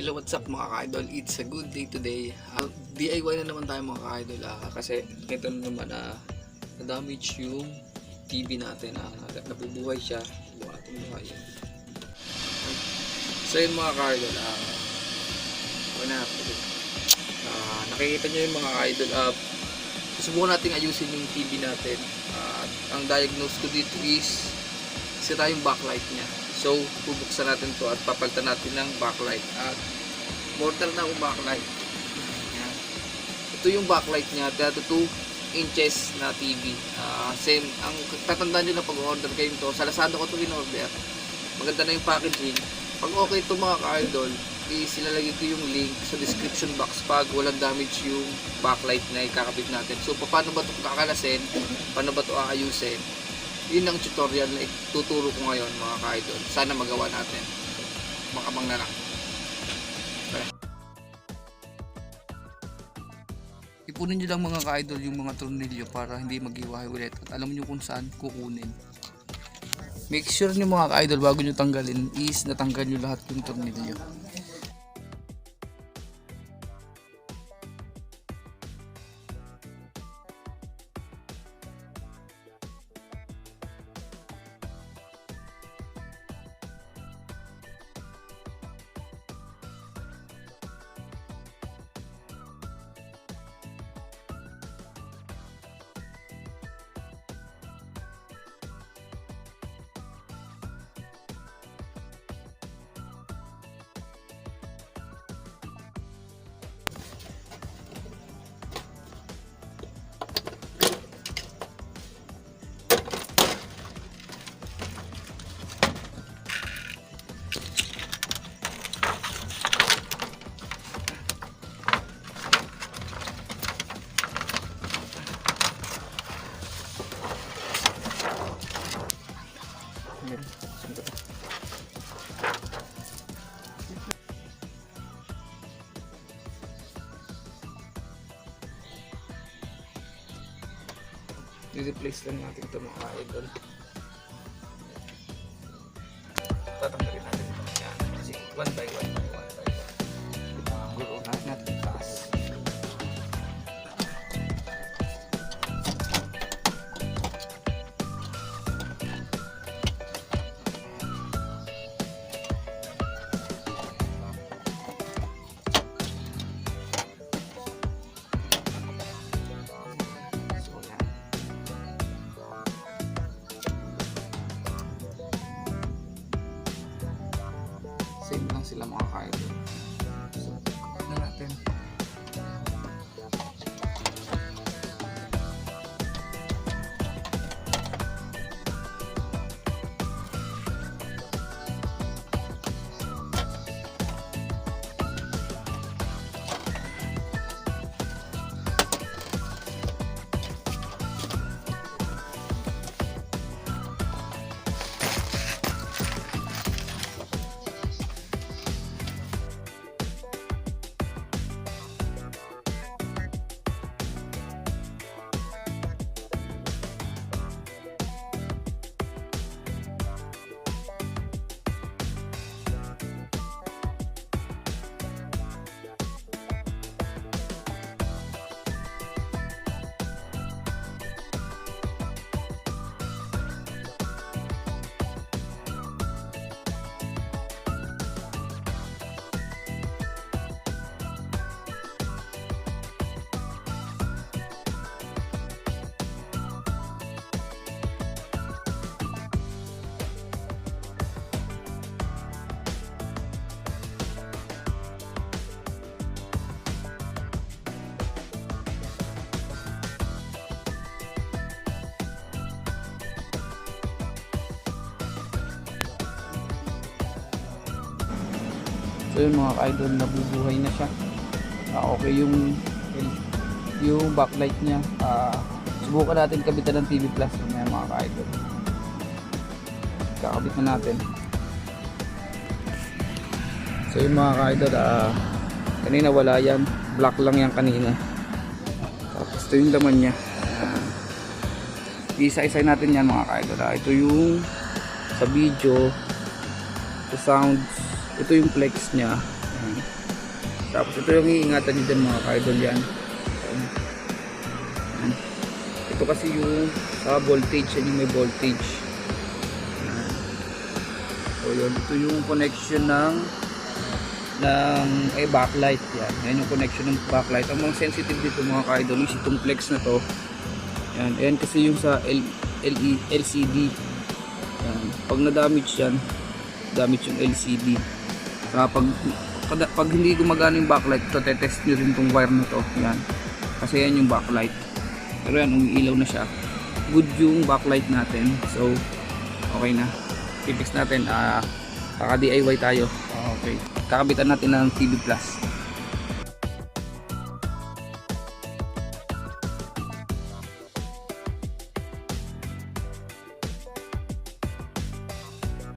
Hello, what's up mga ka-idol? It's a good day today. DIY na naman tayo mga ka-idol kasi ito na naman na-damage yung TV natin. Nabubuhay siya. Ating buhay. So yun mga ka-idol, nakikita nyo yung mga ka-idol. Susubukan natin ayusin yung TV natin. Ang diagnose ko dito is sira yung backlight niya. So, bubuksan natin to at papalitan natin ng backlight. At mortal na yung backlight. Yan. Ito yung backlight niya. 32 inches na TV. Same. Ang tatandaan nyo na pag-order kayo ito. Sa Lazada ko ito in-order. Maganda na yung packaging. Pag okay ito mga ka-idol, ilalagay ko yung link sa description box pag walang damage yung backlight na ikakabit natin. So, paano ba ito kakalasin? Paano ba ito aayusin? Yun ang tutorial na ituturo ko ngayon mga ka-idol. Sana magawa natin. Makabang na lang. Okay. Ipunin nyo lang mga ka-idol yung mga tornilyo para hindi mag-iwahe ulit. At alam nyo kung saan kukunin. Make sure nyo mga ka-idol bago nyo tanggalin is natanggal nyo lahat yung tornilyo. I-replace lang natin ito mga idol. Tatanggalin natin ito. Yan. Kasi one by one. Guruan natin taas. Same lang sila mga ka-idol. So, na natin. So yun mga ka-idol, nabubuhay na siya. Okay yung backlight niya. Subukan natin kabitan ng TV Plus mga ka-idol. Kakabit na natin. So yun mga ka-idol, kanina wala yan, black lang yan kanina. Tapos ito yung laman niya. Isa-isa natin yan mga ka-idol. Ito yung sa video, sa sounds, ito yung flex nya. Yan. Tapos ito yung iingatan nyo dyan mga ka-idol yan. Yan. Ito kasi yung sa voltage, yan yung may voltage. Yan. So yun, ito yung connection ng backlight. Yan yung connection ng backlight. Ang mga sensitive dito mga ka-idol, yung itong flex na to. Yan, ayan kasi yung sa LCD. Yan. Pag na-damage yan, damage yung LCD. Pag hindi gumagana yung backlight, ito tetest nyo rin itong wire na to. Yan. Kasi yan yung backlight. Pero yan, umiilaw na siya. Good yung backlight natin. So, okay na. Fix natin. Kaka-DIY tayo. Okay. Kakabitan natin ng TV Plus.